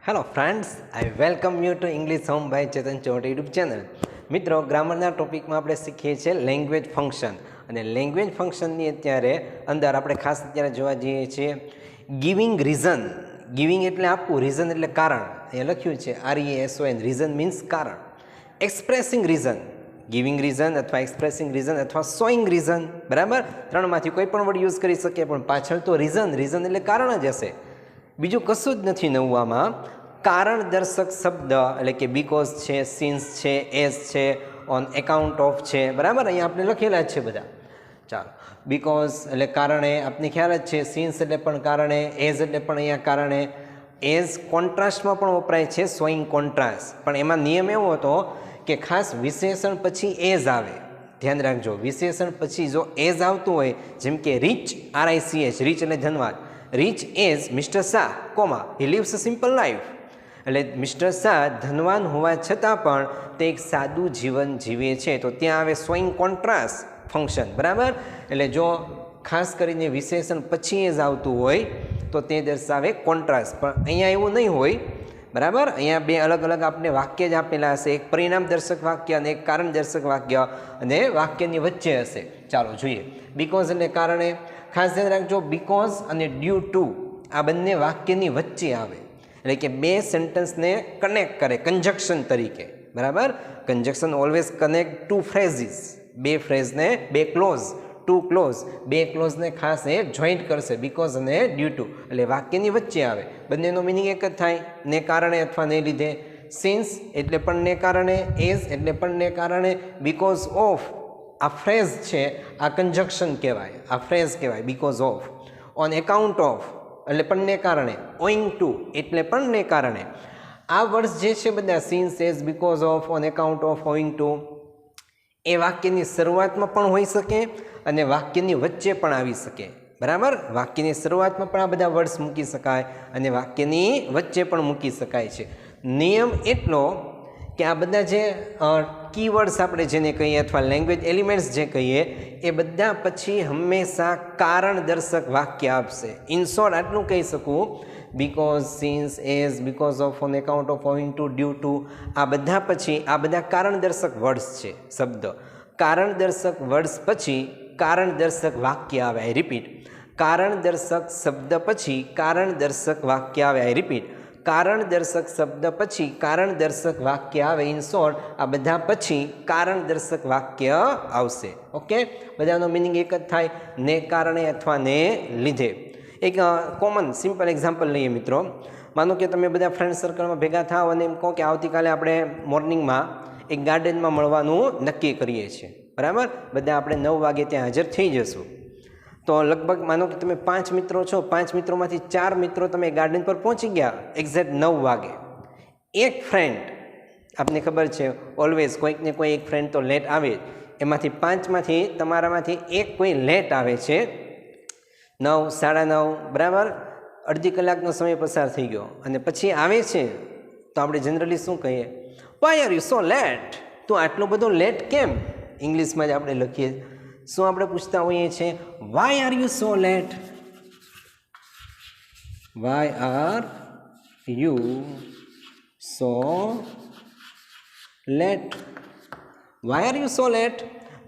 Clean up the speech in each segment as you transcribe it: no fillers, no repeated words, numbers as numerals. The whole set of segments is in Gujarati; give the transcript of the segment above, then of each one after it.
Hello friends, I welcome you to English home by Chetan ચોટ યુટ્યુબ ચેનલ. મિત્રો, ગ્રામરના ટોપિકમાં આપણે શીખીએ છીએ લેંગ્વેજ ફંક્શન. અને લેંગ્વેજ ફંક્શનની અત્યારે અંદર આપણે ખાસ અત્યારે જોવા જઈએ છીએ ગિવિંગ રીઝન. ગિવિંગ એટલે આપવું, રીઝન એટલે કારણ. અહીંયા લખ્યું છે RESON. રીઝન મીન્સ કારણ. એક્સપ્રેસિંગ રીઝન, ગિવિંગ રીઝન અથવા એક્સપ્રેસિંગ રીઝન અથવા શોઈંગ રીઝન. બરાબર, ત્રણમાંથી કોઈ પણ વર્ડ યુઝ કરી શકીએ, પણ પાછળ તો રીઝન એટલે કારણ જ હશે. બીજું કશું જ નથી નવું. કારણ દર્શક શબ્દ એટલે કે બીકોઝ છે, સિન્સ છે, એઝ છે, ઓન એકાઉન્ટ ઓફ છે. બરાબર, અહીંયા આપણે લખેલા જ છે બધા. ચાલો, બીકોઝ એટલે કારણે, આપને ખ્યાલ જ છે. સિન્સ એટલે પણ કારણે, એઝ એટલે પણ અહીંયા કારણે. એઝ કોન્ટ્રાસ્ટમાં પણ વપરાય છે, શોઈંગ કોન્ટ્રાસ્ટ. પણ એમાં નિયમ એવો હતો કે ખાસ વિશેષણ પછી એઝ આવે. ધ્યાન રાખજો, વિશેષણ પછી જો એઝ આવતું હોય, જેમ કે રીચ, RICH, રીચ એટલે ધનવાન. Rich as mister Shah, comma, he lives a simple life. એટલે મિસ્ટર શાહ ધનવાન હોવા છતાં પણ તે એક સાદું જીવન જીવે છે. તો ત્યાં આવે શોઈંગ કોન્ટ્રાસ્ટ ફંક્શન. બરાબર, એટલે જો ખાસ કરીને વિશેષણ પછી એઝ આવતું હોય તો તે દર્શાવે કોન્ટ્રાસ્ટ. પણ અહીંયા એવું નહીં હોય. બરાબર, અહીંયા બે અલગ અલગ આપણે વાક્ય જ આપેલા હશે. એક પરિણામ દર્શક વાક્ય અને એક કારણ દર્શક વાક્ય, અને વાક્યની વચ્ચે હશે. ચાલો જોઈએ. બીકોઝ એટલે કારણે. ખાસ ધ્યાન રાખજો, બીકોઝ અને ડ્યુ ટુ આ બંને વાક્યની વચ્ચે આવે. એટલે કે બે સેન્ટેન્સને કનેક્ટ કરે કન્જક્શન તરીકે. બરાબર, કન્જક્શન ઓલવેઝ કનેક્ટ ટુ ફ્રેઝીસ. બે ફ્રેઝને, બે ક્લોઝ, ટુ ક્લોઝ, બે ક્લોઝને ખાસ એ જોઈન્ટ કરશે, બીકોઝ અને ડ્યુ ટુ. એટલે વાક્યની વચ્ચે આવે. બંનેનો મિનિંગ એક જ થાય, ને કારણે અથવા ને લીધે. સિન્સ એટલે પણ ને કારણે, એઝ એટલે પણ ને કારણે, બીકોઝ ઓફ આ ફ્રેઝ છે, આ કન્જક્શન કહેવાય, આ ફ્રેઝ કહેવાય because of. On account of એટલે પણ ને કારણે, ઓઈંગ ટુ એટલે પણ ને કારણે. આ વર્ડ્સ જે છે બધા, since, as, because of, on account of, owing to, એ વાક્યની શરૂઆતમાં પણ હોઈ શકે અને વાક્યની વચ્ચે પણ આવી શકે. બરાબર, વાક્યની શરૂઆતમાં પણ આ બધા વર્ડ્સ મૂકી શકાય અને વાક્યની વચ્ચે પણ મૂકી શકાય છે. નિયમ એટલો કે આ બધા જે કીવર્ડ્સ આપણે જેને કહીએ અથવા લેંગ્વેજ એલિમેન્ટ્સ જે કહીએ, એ બધા પછી હંમેશા કારણ દર્શક વાક્ય આપશે. ઇન શોર્ટ આટલું કહી શકું, because, since, as, because of, on account of, owing to, due to, આ બધા પછી આ બધા કારણ દર્શક વર્ડ્સ છે, શબ્દ. કારણ દર્શક વર્ડ્સ પછી કારણ દર્શક વાક્ય આવે. આઈ રિપીટ, કારણ દર્શક શબ્દ પછી કારણ દર્શક વાક્ય આવે. આઈ રિપીટ, કારણ દર્શક શબ્દ પછી કારણ દર્શક વાક્ય આવે. ઇન શોર્ટ આ બધા પછી કારણ દર્શક વાક્ય આવશે. ઓકે, બધાનો મિનિંગ એક જ થાય, ને કારણે અથવા ને લીધે. એક કોમન સિમ્પલ એક્ઝામ્પલ લઈએ મિત્રો. માનો કે તમે બધા ફ્રેન્ડ સર્કલમાં ભેગા થાવ અને એમ કહો કે આવતીકાલે આપણે મોર્નિંગમાં એક ગાર્ડનમાં મળવાનું નક્કી કરીએ છીએ. બરાબર, બધા આપણે 9 વાગે ત્યાં હાજર થઈ જશું. તો લગભગ માનો કે તમે 5 મિત્રો છો, 5 મિત્રોમાંથી 4 મિત્રો તમે ગાર્ડન પર પહોંચી ગયા એક્ઝેક્ટ 9 વાગે. એક ફ્રેન્ડ, આપને ખબર છે ઓલવેઝ કોઈક ને કોઈ એક ફ્રેન્ડ તો લેટ આવે. એમાંથી 5માંથી તમારામાંથી એક કોઈ લેટ આવે છે, 9, 9:30. બરાબર, અડધી કલાકનો સમય પસાર થઈ ગયો અને પછી આવે છે તો આપણે જનરલી શું કહીએ? Why are you so late? તું આટલો બધો લેટ કેમ? ઇંગ્લિશમાં જ આપણે લખીએ. શું આપણે પૂછતા હોઈએ છીએ? Why are you so late? Why are you so late? Why are you so late?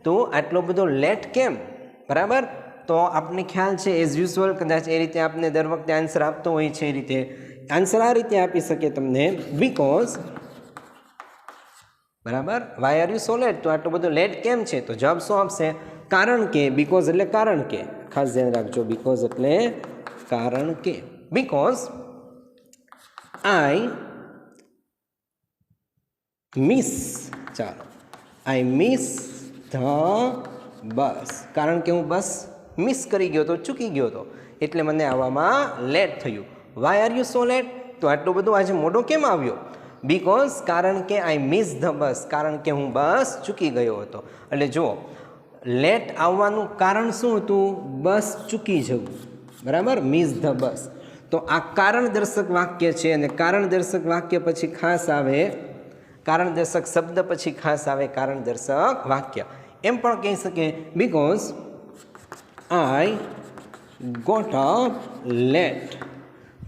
તો આટલો બધો લેટ કેમ? બરાબર, તો આપને ખ્યાલ છે એઝ યુઝ્યુઅલ કદાચ એ રીતે આપને દર વખતે આન્સર આપતો હોય છે. એ રીતે આન્સર આ રીતે આપી શકે તમને, બીકોઝ. બરાબર, why are you so late? તો આટલો બધો લેટ કેમ છે? તો જવાબ શું આપશે? કારણ કે. બીકોઝ એટલે કારણ કે. ખાસ ધ્યાન રાખજો, બીકોઝ એટલે કારણ કે. Because I miss. ચાલો, આઈ મિસ ધ બસ. કારણ કે હું બસ મિસ કરી ગયો હતો, ચૂકી ગયો હતો, એટલે મને આવવામાં લેટ થયું. Why are you so late? તો આટલું બધું આજે મોડો કેમ આવ્યો? બીકોઝ, કારણ કે આઈ મિસ ધ બસ, કારણ કે હું બસ ચૂકી ગયો હતો. એટલે જુઓ, લેટ આવવાનું કારણ શું હતું? બસ ચૂકી જવું. બરાબર, મિસ ધ બસ. તો આ કારણ દર્શક વાક્ય છે અને કારણ દર્શક વાક્ય પછી ખાસ આવે, કારણ દર્શક શબ્દ પછી ખાસ આવે કારણ દર્શક વાક્ય. એમ પણ કહી શકે, because I got up late.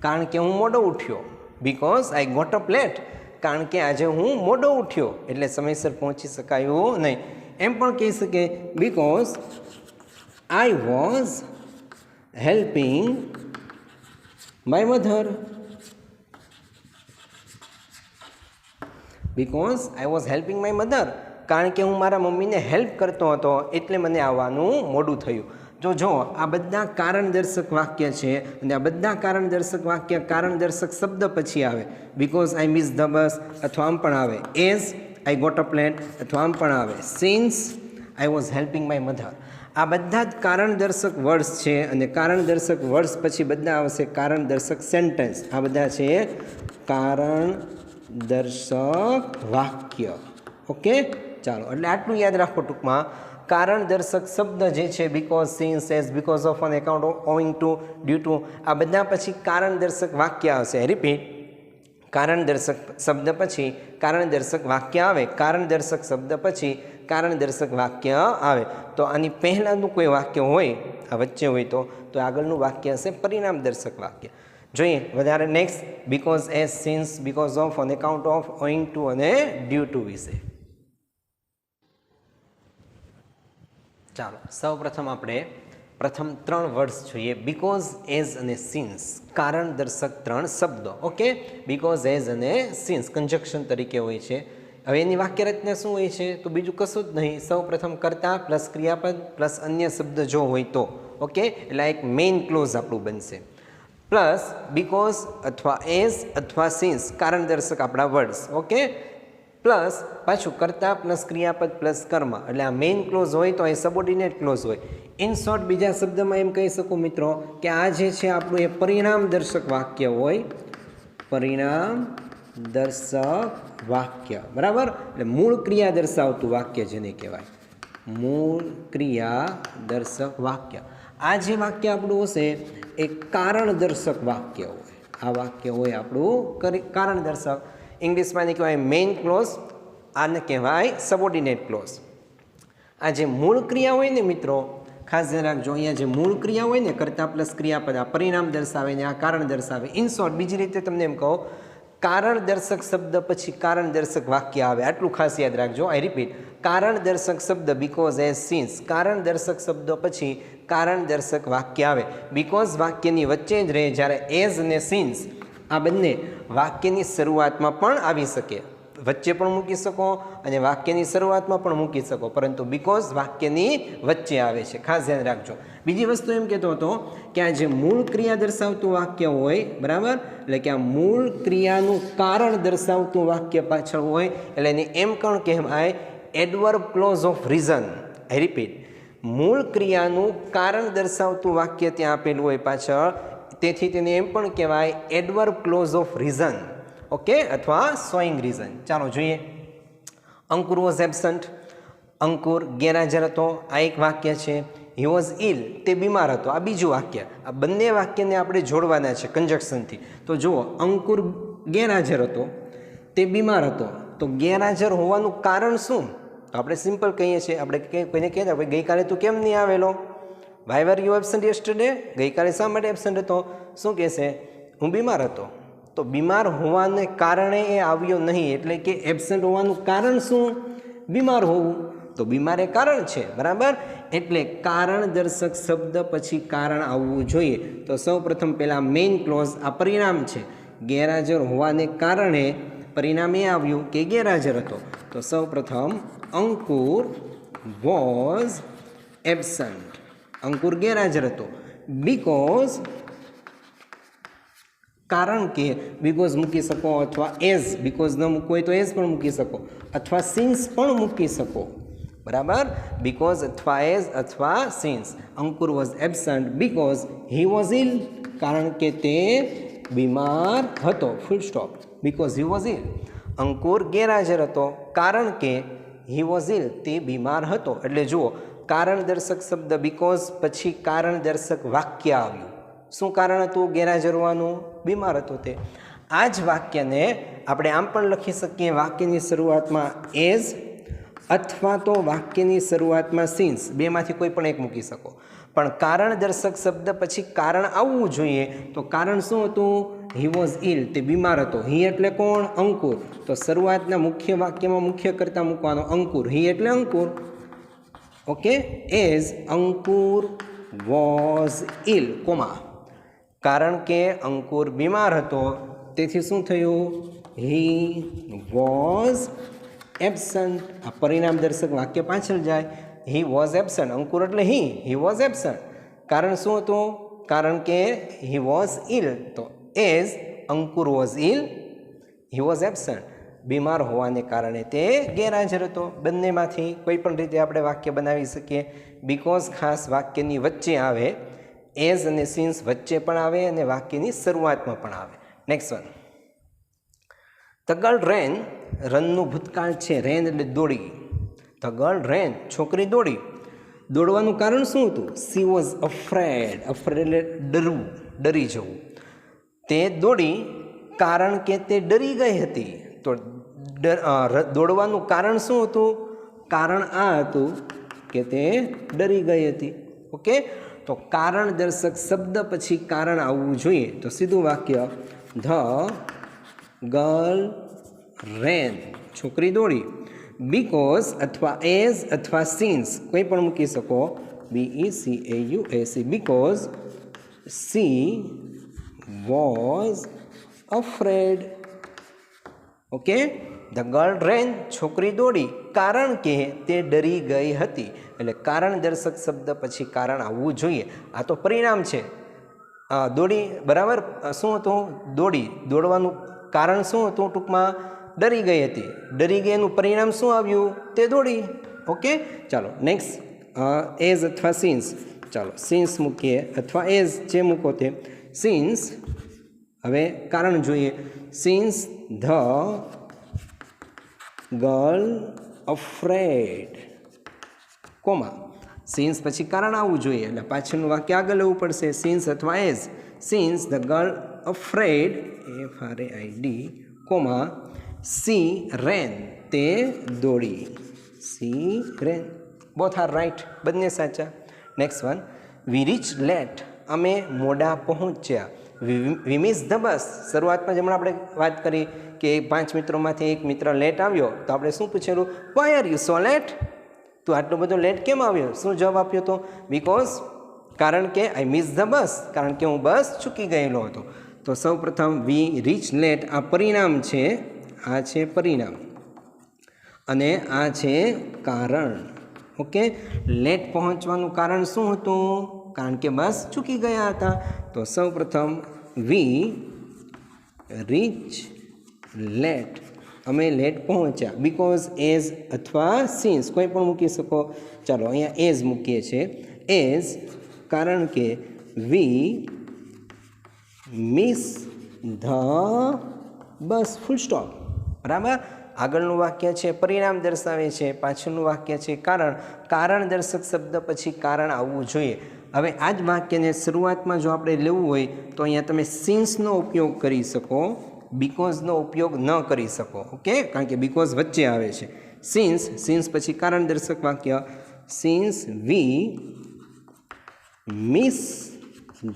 કારણ કે હું મોડો ઉઠ્યો. Because I got up late, કારણ કે આજે હું મોડો ઉઠ્યો એટલે સમયસર પહોંચી શકાયું નહીં. એમ પણ કહી શકે because I was helping my mother. Because I was helping my mother, કારણ કે હું મારા મમ્મીને હેલ્પ કરતો હતો એટલે મને આવવાનું મોડું થયું. જો આ બધા કારણદર્શક વાક્ય છે અને આ બધા કારણદર્શક વાક્ય કારણદર્શક શબ્દ પછી આવે. Because I miss the bus અથવા આમ પણ આવે. As I got up late અથવા આમ પણ આવે. Since I was helping my mother. આ બધા જ કારણદર્શક વર્ડ્સ છે અને કારણદર્શક વર્ડ્સ પછી બધા આવશે કારણદર્શક સેન્ટેન્સ. આ બધા છે કારણદર્શક વાક્ય. ઓકે, ચાલો, એટલે આટલું યાદ રાખો ટૂંકમાં. કારણદર્શક શબ્દ જે છે because, since, as, because of, on account of, owing to, due to, આ બધા પછી કારણદર્શક વાક્ય આવશે. રિપીટ, કારણદર્શક શબ્દ પછી કારણદર્શક વાક્ય આવે, કારણદર્શક શબ્દ પછી કારણદર્શક વાક્ય આવે. તો આની પહેલાંનું કોઈ વાક્ય હોય, આ વચ્ચે હોય તો આગળનું વાક્ય હશે પરિણામદર્શક વાક્ય. જોઈએ વધારે next because, as, since, because of, on account of, owing to અને ડ્યુ ટુ વિશે. ચાલો, સૌ પ્રથમ આપણે પ્રથમ 3 વર્ડ્સ જોઈએ. બીકોઝ, એઝ અને સિન્સ, કારણદર્શક 3 શબ્દો. ઓકે, બીકોઝ, એઝ અને સિન્સ કન્જક્શન તરીકે હોય છે. હવે એની વાક્ય રચના શું હોય છે? તો બીજું કશું જ નહીં. સૌ પ્રથમ કર્તા પ્લસ ક્રિયાપદ પ્લસ અન્ય શબ્દ જો હોય તો. ઓકે, એટલે એક મેઇન ક્લોઝ આપણું બનશે. પ્લસ બીકોઝ અથવા એઝ અથવા સિન્સ કારણદર્શક આપણા વર્ડ્સ. ઓકે, પ્લસ પાછું કર્તા પ્લસ ક્રિયાપદ પ્લસ કર્મ, એટલે આ મેઇન ક્લોઝ હોય તો એ સબોર્ડિનેટ ક્લોઝ હોય. ઇન શોર્ટ, બીજા શબ્દમાં એમ કહી શકું મિત્રો કે આ જે છે આપણું એ પરિણામદર્શક વાક્ય હોય. પરિણામદર્શક વાક્ય, બરાબર? એટલે મૂળ ક્રિયા દર્શાવતું વાક્ય જેને કહેવાય, મૂળ ક્રિયા દર્શક વાક્ય. આ જે વાક્ય આપણું હશે એ કારણદર્શક વાક્ય હોય. આ વાક્ય હોય આપણું કારણદર્શક. ઇંગ્લિશમાં એને કહેવાય મેઇન ક્લોઝ, આને કહેવાય સબોર્ડિનેટ ક્લોઝ. આ જે મૂળ ક્રિયા હોય ને મિત્રો, ખાસ ધ્યાન રાખજો, અહીંયા જે મૂળ ક્રિયા હોય ને કર્તા પ્લસ ક્રિયાપદ, આ પરિણામ દર્શાવે ને આ કારણ દર્શાવે. ઇન શોર્ટ, બીજી રીતે તમને એમ કહો, કારણદર્શક શબ્દ પછી કારણદર્શક વાક્ય આવે. આટલું ખાસ યાદ રાખજો. આઈ રિપીટ, કારણદર્શક શબ્દ બીકોઝ, એઝ, સિન્સ, કારણદર્શક શબ્દો પછી કારણદર્શક વાક્ય આવે. બીકોઝ વાક્યની વચ્ચે જ રહે, જ્યારે એઝ અને સિન્સ આ બંને વાક્યની શરૂઆતમાં પણ આવી શકે. વચ્ચે પણ મૂકી શકો અને વાક્યની શરૂઆતમાં પણ મૂકી શકો, પરંતુ બીકોઝ વાક્યની વચ્ચે આવે છે. ખાસ ધ્યાન રાખજો. બીજી વસ્તુ એમ કહેતો હતો કે આ જે મૂળ ક્રિયા દર્શાવતું વાક્ય હોય, બરાબર, એટલે કે આ મૂળ ક્રિયાનું કારણ દર્શાવતું વાક્ય પાછળ હોય એટલે એને એમ પણ કહેવાય adverb clause of reason. I repeat, મૂળ ક્રિયાનું કારણ દર્શાવતું વાક્ય ત્યાં આપેલું હોય પાછળ, તેથી તેને એમ પણ કહેવાય adverb clause of reason. Okay, અથવા શોઈંગ રીઝન. ચાલો જોઈએ. અંકુર વોઝ એબસન્ટ, અંકુર ગેરહાજર હતો, આ એક વાક્ય છે. હી વોઝ ઇલ, તે બીમાર હતો, આ બીજું વાક્ય. આ બંને વાક્યને આપણે જોડવાના છે કન્જક્શનથી. તો જુઓ, અંકુર ગેરહાજર હતો, તે બીમાર હતો. તો ગેરહાજર હોવાનું કારણ શું? તો આપણે સિમ્પલ કહીએ છીએ, આપણે કોઈને કહેતા ભાઈ ગઈકાલે તું કેમ નહીં આવેલો? Why were you absent yesterday? ગઈકાલે શા માટે એબસન્ટ હતો? શું કહેશે? હું બીમાર હતો. તો બીમાર હોવાને કારણે એ આવ્યો નહીં, એટલે કે એબસન્ટ હોવાનું કારણ શું? બીમાર હોવું. તો બીમાર એ કારણ છે, બરાબર? એટલે કારણ દર્શક શબ્દ પછી કારણ આવવું જોઈએ. તો સૌ પ્રથમ પહેલાં મેઇન ક્લોઝ, આ પરિણામ છે. ગેરહાજર હોવાને કારણે પરિણામ એ આવ્યું કે ગેરહાજર હતો. તો સૌ પ્રથમ અંકુર વોઝ એબસન્ટ, અંકુર ગેરહાજર હતો. બીકોઝ, કારણ કે બીકોઝ મૂકી શકો, અથવા એઝ, બીકોઝ ન મૂકવું હોય તો એઝ પણ મૂકી શકો, અથવા સિન્સ પણ મૂકી શકો, બરાબર? બીકોઝ અથવા એઝ અથવા since. Ankur was absent because he was ill, કારણ કે તે બીમાર હતો. Full stop. Because he was ill. Ankur ગેરહાજર હતો કારણ કે હી વોઝ ઇલ, તે બીમાર હતો. એટલે જુઓ, કારણ દર્શક શબ્દ બીકોઝ પછી કારણ દર્શક વાક્ય આવ્યું. શું કારણ હતું ગેરહાજર હોવાનું? બીમાર હતો તે. આ જ વાક્યને આપણે આમ પણ લખી શકીએ, વાક્યની શરૂઆતમાં એઝ અથવા તો વાક્યની શરૂઆતમાં સિન્સ, બેમાંથી કોઈ પણ એક મૂકી શકો. પણ કારણ દર્શક શબ્દ પછી કારણ આવવું જોઈએ. તો કારણ શું હતું? હી વોઝ ઇલ, તે બીમાર હતો. હી એટલે કોણ? અંકુર. તો શરૂઆતના મુખ્ય વાક્યમાં મુખ્ય કરતા મૂકવાનો અંકુર. હી એટલે Ankur. Okay, as Ankur was ill, comma. કારણ કે અંકુર બીમાર હતો તેથી શું થયું? He was absent. આ પરિણામ દર્શક વાક્ય પાછળ જાય. હી વોઝ એબસન્ટ, અંકુર એટલે હી વોઝ એબસન્ટ. કારણ શું હતું? કારણ કે હી વોઝ ઇલ. તો as Ankur was ill, he was absent. બીમાર હોવાને કારણે તે ગેરહાજર હતો. બંનેમાંથી કોઈ પણ રીતે આપણે વાક્ય બનાવી શકીએ. બીકોઝ ખાસ વાક્યની વચ્ચે આવે, એઝ અને સિન્સ વચ્ચે પણ આવે અને વાક્યની શરૂઆતમાં પણ આવે. નેક્સ્ટ વન, ધ ગર્લ રેન, રનનું ભૂતકાળ છે. રેન એટલે દોડી. ધ ગર્લ રેન, છોકરી દોડી. દોડવાનું કારણ શું હતું? C was afraid. અફ્રેડ એટલે ડરવું, ડરી જવું. તે દોડી કારણ કે તે ડરી ગઈ હતી. તો દોડવાનું કારણ શું હતું? કારણ આ હતું કે તે ડરી ગઈ હતી. ઓકે, તો કારણ દર્શક શબ્દ પછી કારણ આવવું જોઈએ. તો સીધું વાક્ય, ધ ગર્લ રેન, છોકરી દોડી. બીકોઝ અથવા એઝ અથવા સિન્સ કોઈ પણ મૂકી શકો. BECAUSE, because she was afraid. Okay, the girl ran, છોકરી દોડી કારણ કે તે ડરી ગઈ હતી. એટલે કારણ દર્શક શબ્દ પછી કારણ આવવું જોઈએ. આ તો પરિણામ છે. દોડી, બરાબર. શું હતું? દોડી. દોડવાનું કારણ શું હતું? ટૂંકમાં ડરી ગઈ હતી. ડરી ગઈ એનું પરિણામ શું આવ્યું? તે દોડી. ઓકે, ચાલો નેક્સ્ટ, એઝ અથવા સિન્સ. ચાલો સિન્સ મૂકીએ અથવા એઝ જે મૂકો તે. સિન્સ, હવે કારણ જોઈએ. Since the girl afraid, comma. Since પછી કારણ આવવું જોઈએ એટલે પાછળનું વાક્ય આગળ લેવું પડશે. સિન્સ અથવા as. Since the girl afraid, FRAID, comma, she ran, તે દોડી. She ran. Both are right, બંને સાચા. Next one, we reach late, અમે મોડા પહોંચ્યા. We miss the bus. શરૂઆતમાં જ હમણાં આપણે વાત કરી કે 5 મિત્રોમાંથી એક મિત્ર લેટ આવ્યો તો આપણે શું પૂછેલું? Why are you so late? તું આટલો બધો લેટ કેમ આવ્યો? શું જવાબ આપ્યો હતો? બીકોઝ, કારણ કે આઈ મિસ ધ બસ, કારણ કે હું બસ ચૂકી ગયેલો હતો. તો સૌ પ્રથમ વી રીચ લેટ, આ પરિણામ છે. આ છે પરિણામ અને આ છે કારણ. ઓકે, લેટ પહોંચવાનું કારણ શું હતું? કારણ કે બસ ચૂકી ગયા હતા. તો સૌ પ્રથમ વી રીચ લેટ, અમે લેટ પહોંચ્યા. બીકોઝ એઝ અથવા સિન્સ કોઈ પણ મૂકી શકો. ચાલો અહીંયા એઝ મૂકીએ છીએ. એઝ, કારણ કે વી miss the bus, full stop. બરાબર. આગળનું વાક્ય છે પરિણામ દર્શાવે છે, પાછળનું વાક્ય છે કારણ. કારણ દર્શક શબ્દ પછી કારણ આવવું જોઈએ. હવે આ જ વાક્યને શરૂઆતમાં જો આપણે લેવું હોય તો અહીંયા તમે સિન્સનો ઉપયોગ કરી શકો, બીકોઝનો ઉપયોગ ન કરી શકો. ઓકે, કારણ કે બીકોઝ વચ્ચે આવે છે. સિન્સ, સિન્સ પછી કારણ દર્શક વાક્ય. Since we miss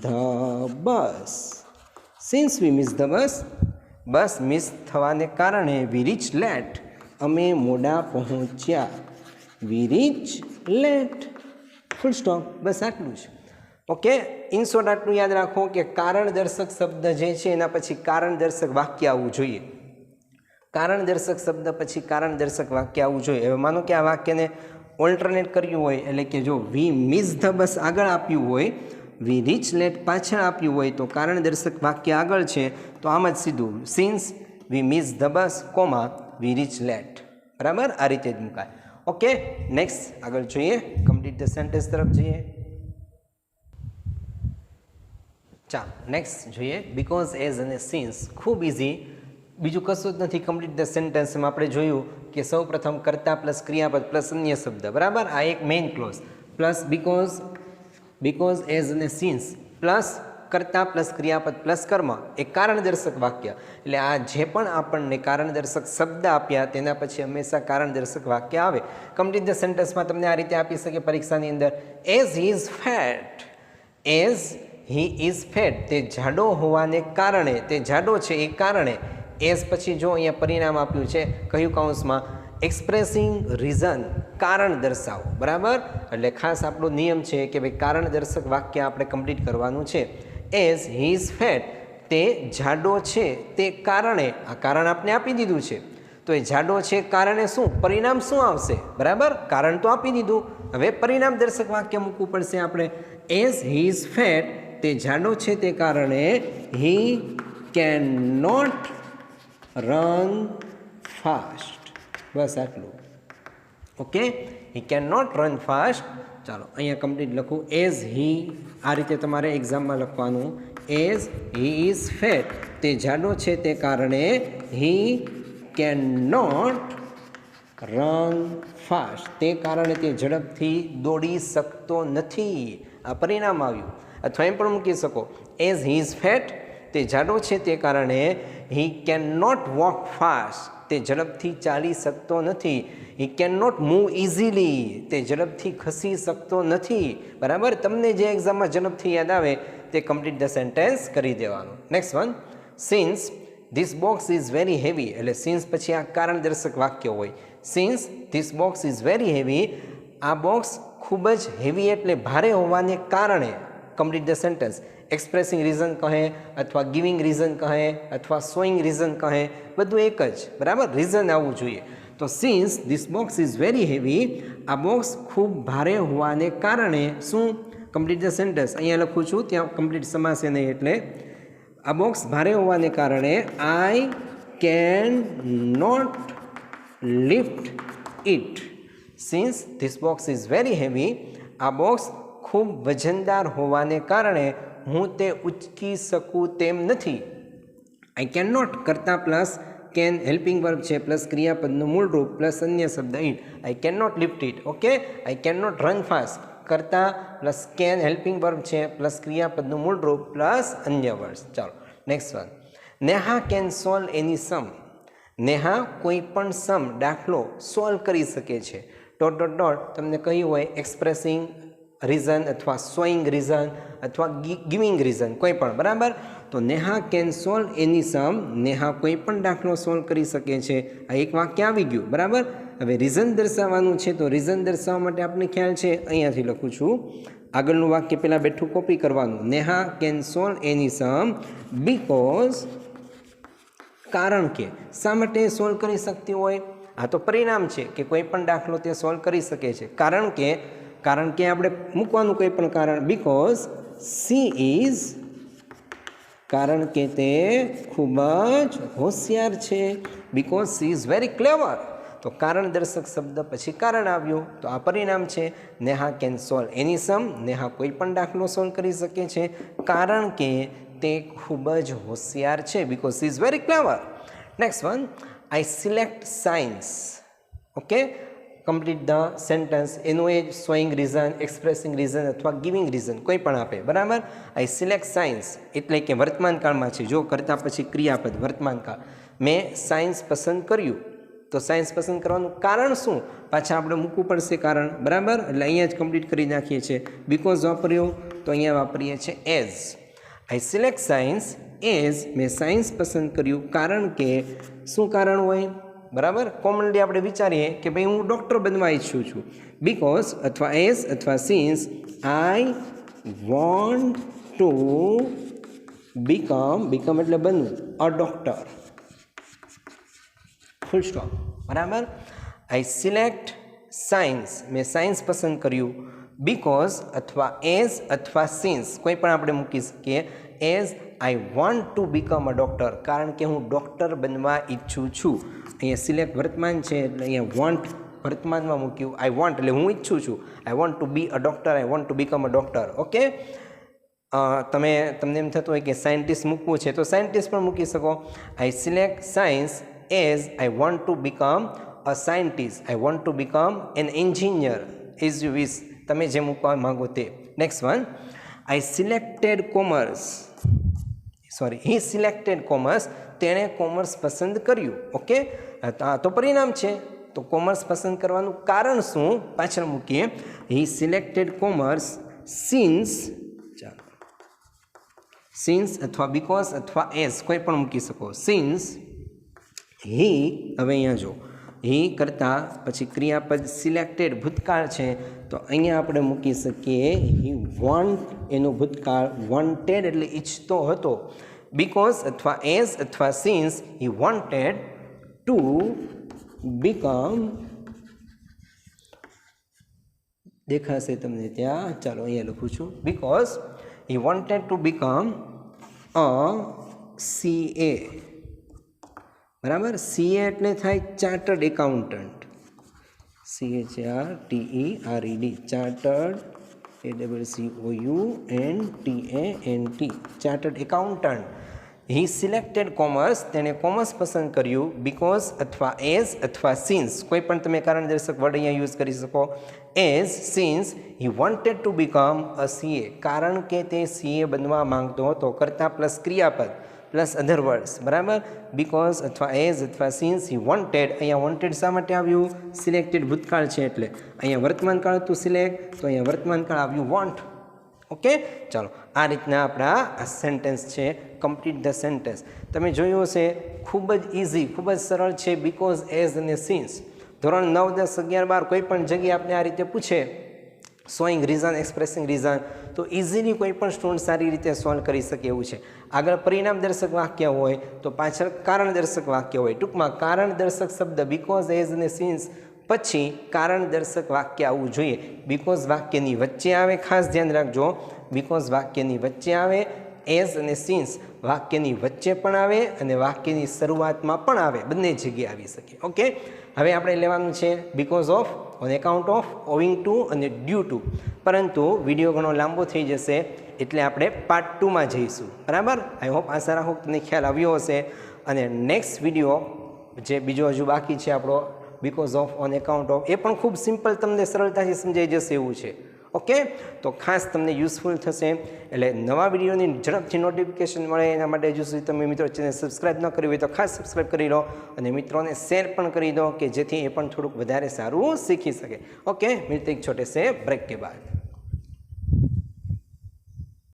the bus. Since we miss the bus, bus miss થવાને કારણે વી રીચ લેટ, અમે મોડા પહોંચ્યા. વી રીચ લેટ, ફૂલ સ્ટોપ. બસ આટલું છે. ઓકે, ઇન શોર્ટ આટલું યાદ રાખો કે કારણ દર્શક શબ્દ જે છે એના પછી કારણ દર્શક વાક્ય આવવું જોઈએ. કારણ દર્શક શબ્દ પછી કારણ દર્શક વાક્ય આવવું જોઈએ. હવે માનો કે આ વાક્યને ઓલ્ટરનેટ કર્યું હોય, એટલે કે જો વી મિસ ધ બસ આગળ આપ્યું હોય, વી રીચ લેટ પાછળ આપ્યું હોય, તો કારણ દર્શક વાક્ય આગળ છે તો આમ જ સીધું since we miss the bus, comma, we reach late. બરાબર, આ રીતે જ મુકાય. ઓકે, નેક્સ્ટ આગળ જોઈએ. કમ્પ્લીટ ધ સેન્ટેન્સ તરફ જઈએ. ચાલો નેક્સ્ટ જોઈએ. બીકોઝ એઝ અને સિન્સ, ખૂબ ઇઝી, બીજું કશું જ નથી. કમ્પ્લીટ ધ સેન્ટેન્સમાં આપણે જોયું કે સૌ પ્રથમ કર્તા પ્લસ ક્રિયાપદ પ્લસ અન્ય શબ્દ. બરાબર, આ એક main clause. Plus because as અને સિન્સ પ્લસ કર્તા પ્લસ ક્રિયાપદ પ્લસ કર્મ, એક કારણ દર્શક વાક્ય. એટલે આ જે પણ આપણને કારણ દર્શક શબ્દ આપ્યા તેના પછી હંમેશા કારણ દર્શક વાક્ય આવે. કમ્પ્લીટ ધ સેન્ટેન્સમાં તમને આ રીતે આપી શકે પરીક્ષાની અંદર. As he is fat, as he is fat, તે જાડો હોવાને કારણે, તે જાડો છે એ કારણે, એઝ પછી જો અહીંયા પરિણામ આપ્યું છે કયું કાઉન્સમાં, એક્સપ્રેસિંગ રીઝન, કારણ દર્શાવો, બરાબર. એટલે ખાસ આપણો નિયમ છે કે ભાઈ કારણ દર્શક વાક્ય આપણે કમ્પ્લીટ કરવાનું છે. એઝ હી ઇઝ ફેટ, તે જાડો છે તે કારણે, આ કારણ આપણે આપી દીધું છે, તો એ જાડો છે કારણે શું પરિણામ શું આવશે, બરાબર. કારણ તો આપી દીધું, હવે પરિણામ દર્શક વાક્ય મૂકવું પડશે આપણે. એઝ હી ઇઝ ફેટ, તે જાડો છે તે કારણે he can not run fast, બસ આટલું. Okay, he can not run fast. ચાલો અહીંયા કમ્પ્લીટ લખું. એઝ હી, આ રીતે તમારે એક્ઝામમાં લખવાનું. એઝ હી ઇઝ ફેટ, તે જાડો છે તે કારણે he can not run fast, તે કારણે તે ઝડપથી દોડી શકતો નથી. આ પરિણામ આવ્યું. અથવા એમ પણ મૂકી શકો, એઝ હી ઇઝ ફેટ, તે જાડો છે તે કારણે he can not walk fast, તે ઝડપથી ચાલી શકતો નથી. He can not move easily, તે ઝડપથી ખસી શકતો નથી, બરાબર. તમને જે એક્ઝામમાં ઝડપથી યાદ આવે તે કમ્પ્લીટ ધ સેન્ટેન્સ કરી દેવાનું. Next one, since this box is very heavy, એટલે સિન્સ પછી આ કારણ દર્શક વાક્ય હોય. Since this box is very heavy, આ બોક્સ ખૂબ જ હેવી એટલે ભારે હોવાને કારણે, complete the sentence. Expressing reason કહે અથવા ગિવિંગ રીઝન કહે અથવા શોઈંગ રીઝન કહે, બધું એક જ, બરાબર. રીઝન આવવું જોઈએ. તો since this box is very heavy, આ બોક્સ ખૂબ ભારે હોવાને કારણે શું, કમ્પ્લીટ ધ સેન્ટેન્સ. અહીંયા લખું છું, ત્યાં કમ્પ્લીટ સમાસે નહીં, એટલે આ બોક્સ ભારે હોવાને કારણે I can not lift it. Since this box is very heavy, આ બોક્સ ખૂબ વજનદાર હોવાને કારણે હું તે ઉચકી શકું તેમ નથી. આઈ કેન નોટ કરતાં પ્લસ કેન હેલ્પિંગ વર્બ છે પ્લસ ક્રિયાપદનું મૂળ રૂપ પ્લસ અન્ય શબ્દ it. I can not lift it. Okay, I can not run fast, કરતાં પ્લસ કેન હેલ્પિંગ વર્બ છે પ્લસ ક્રિયાપદનું મૂળ રૂપ પ્લસ અન્ય વર્ડ. ચાલો next one, Neha can solve any sum, Neha કોઈ પણ સમ દાખલો સોલ્વ કરી શકે છે. ડોટ ડોટ ડોટ તમને કહ્યું હોય એક્સપ્રેસિંગ રીઝન અથવા શોઈંગ રીઝન અથવા ગિવિંગ રીઝન, કોઈ પણ, બરાબર. તો Neha can solve any sum, Neha કોઈ પણ દાખલો સોલ્વ કરી શકે છે. આ એક વાક્ય આવી ગયું, બરાબર. હવે રીઝન દર્શાવવાનું છે, તો રીઝન દર્શાવવા માટે આપણે ખ્યાલ છે, અહીંયાથી લખું છું. આગળનું વાક્ય પહેલાં બેઠું કોપી કરવાનું. Neha can solve any sum because, કારણ કે, શા માટે સોલ્વ કરી શકતી હોય, આ તો પરિણામ છે કે કોઈ પણ દાખલો તે સોલ્વ કરી શકે છે. કારણ કે આપણે મૂકવાનું કોઈ પણ કારણ. બીકોઝ સી ઇઝ, કારણ કે તે ખૂબ જ હોશિયાર છે. બીકોઝ સી ઇઝ વેરી ક્લેવર, તો કારણ દર્શક શબ્દ પછી કારણ આવ્યું, તો આ પરિણામ છે. Neha can solve any sum, Neha કોઈ પણ દાખલો સોલ્વ કરી શકે છે કારણ કે તે ખૂબ જ હોશિયાર છે. Because she is very clever. Next one, I select science. Okay, complete the sentence. એનું એ શોઈંગ રીઝન, એક્સપ્રેસિંગ રીઝન અથવા ગિવિંગ રીઝન કોઈ પણ આપે, બરાબર. આઈ સિલેક્ટ સાયન્સ એટલે કે વર્તમાન કાળમાં છે, જો કરતાં પછી ક્રિયાપદ વર્તમાન કાળ. મેં સાયન્સ પસંદ કર્યું, તો સાયન્સ પસંદ કરવાનું કારણ શું, પાછા આપણે મૂકવું પડશે કારણ, બરાબર. એટલે અહીંયા જ કમ્પ્લીટ કરી નાખીએ છીએ. બીકોઝ વાપર્યું તો અહીંયા વાપરીએ છીએ એઝ. આઈ સિલેક્ટ સાયન્સ એઝ, મેં સાયન્સ પસંદ કર્યું કારણ કે, શું કારણ હોય, બરાબર. કોમનલી આપણે વિચારીએ કે ભાઈ હું ડૉક્ટર બનવા ઈચ્છું છું. બીકોઝ અથવા એઝ અથવા since I want to become એટલે બનવું, અ ડૉક્ટર, ફૂલ સ્ટોપ, બરાબર. આઈ સિલેક્ટ સાયન્સ, મેં સાયન્સ પસંદ કર્યું. બીકોઝ અથવા એઝ અથવા સિન્સ કોઈ પણ આપણે મૂકી શકીએ. As I want to become a doctor, કારણ કે હું ડૉક્ટર બનવા ઈચ્છું છું. અહીંયા સિલેક્ટ વર્તમાન છે એટલે અહીંયા વોન્ટ વર્તમાનમાં મૂક્યું. આઈ વોન્ટ એટલે હું ઈચ્છું છું. I want to be a doctor, I want to become a doctor. Okay, તમને એમ થતું હોય કે સાયન્ટિસ્ટ મૂકવું છે તો સાયન્ટિસ્ટ પણ મૂકી શકો. I select science as I want to become a scientist, I want to become an engineer, as you wish, તમે જે મૂકવા માગો તે. Next one, I selected commerce, he selected commerce, તેણે કોમર્સ પસંદ કર્યું. ઓકે, તો પરિણામ છે. તો કોમર્સ પસંદ કરવાનું કારણ શું, પાછળ મૂકીએ. હી સિલેક્ટેડ કોમર્સ સિન્સ, ચાલો સિન્સ અથવા બીકોઝ અથવા એઝ કોઈ પણ મૂકી શકો. સિન્સ હી, હવે અહીંયા જો હી કરતાં પછી ક્રિયાપદ સિલેક્ટેડ ભૂતકાળ છે તો અહીંયા આપણે મૂકી શકીએ હી વોન્ટ, એનું ભૂતકાળ વોન્ટેડ એટલે ઈચ્છતો હતો. બીકોઝ અથવા એઝ અથવા since he wanted to become, દેખાશે તમને ત્યાં, ચાલો અહીંયા લખું છું, because he wanted to become a CA. બરાબર, CA એટલે થાય chartered accountant, CHARTERED, chartered ACCOUNTANT, chartered accountant. He selected commerce, તેણે કોમર્સ પસંદ કર્યું. બીકોઝ અથવા એઝ અથવા સિન્સ કોઈ પણ તમે કારણ દર્શક વર્ડ અહીંયા યુઝ કરી શકો. As, since he wanted to become a CA, કારણ કે તે CA બનવા માંગતો હતો. કરતા પ્લસ ક્રિયાપદ પ્લસ અધર વર્ડ્સ. બરાબર, બીકોઝ અથવા એઝ અથવા સિન્સ હી વોન્ટેડ, અહીંયા વોન્ટેડ શા માટે આવ્યું? સિલેક્ટેડ ભૂતકાળ છે એટલે. અહીંયા વર્તમાન કાળ હતું સિલેક્ટ, તો અહીંયા વર્તમાન કાળ આવ્યું વોન્ટ. ઓકે, ચાલો આ રીતના આપણા આ સેન્ટેન્સ છે. Complete the sentence. તમે જોયું હશે ખૂબ જ ઇઝી, ખૂબ જ સરળ છે. બીકોઝ, એઝ અને સિન્સ. ધોરણ 9, 10, 11, 12 કોઈ પણ જગ્યાએ આપણે આ રીતે પૂછે શોઈંગ રીઝન, એક્સપ્રેસિંગ રીઝન, તો ઇઝીલી કોઈ પણ સ્ટુડન્ટ સારી રીતે સોલ્વ કરી શકે એવું છે. આગળ પરિણામ દર્શક વાક્ય હોય તો પાછળ કારણ દર્શક વાક્ય હોય. ટૂંકમાં કારણ દર્શક શબ્દ બીકોઝ, એઝ અને સિન્સ પછી કારણ દર્શક વાક્ય આવવું જોઈએ. બીકોઝ વાક્યની વચ્ચે આવે, ખાસ ધ્યાન રાખજો. બીકોઝ વાક્યની વચ્ચે આવે, એઝ અને સિન્સ વાક્યની વચ્ચે પણ આવે અને વાક્યની શરૂઆતમાં પણ આવે, બંને જગ્યાએ આવી શકે. ઓકે, હવે આપણે લેવાનું છે because of, on account of, owing two અને ડ્યુ ટુ. પરંતુ વિડીયો ઘણો લાંબો થઈ જશે એટલે આપણે પાર્ટ 2માં જઈશું. બરાબર, આઈ હોપ, આશા રાખું તમને ખ્યાલ આવ્યો હશે. અને નેક્સ્ટ વિડીયો જે બીજો હજુ બાકી છે આપણો because of, on account of, એ પણ ખૂબ સિમ્પલ, તમને સરળતાથી સમજાઈ જશે એવું છે. ઓકે, તો ખાસ તમને યુઝફુલ થશે. એટલે નવા વિડીયોની ઝડપથી નોટિફિકેશન મળે એના માટે હજુ સુધી તમે મિત્રો ચેનલ સબસ્ક્રાઈબ ન કરી હોય તો ખાસ સબસ્ક્રાઈબ કરી લો અને મિત્રોને શેર પણ કરી દો કે જેથી એ પણ થોડુંક વધારે સારું શીખી શકે. ઓકે, મિલતે એક છોટે સે બ્રેક કે બાદ.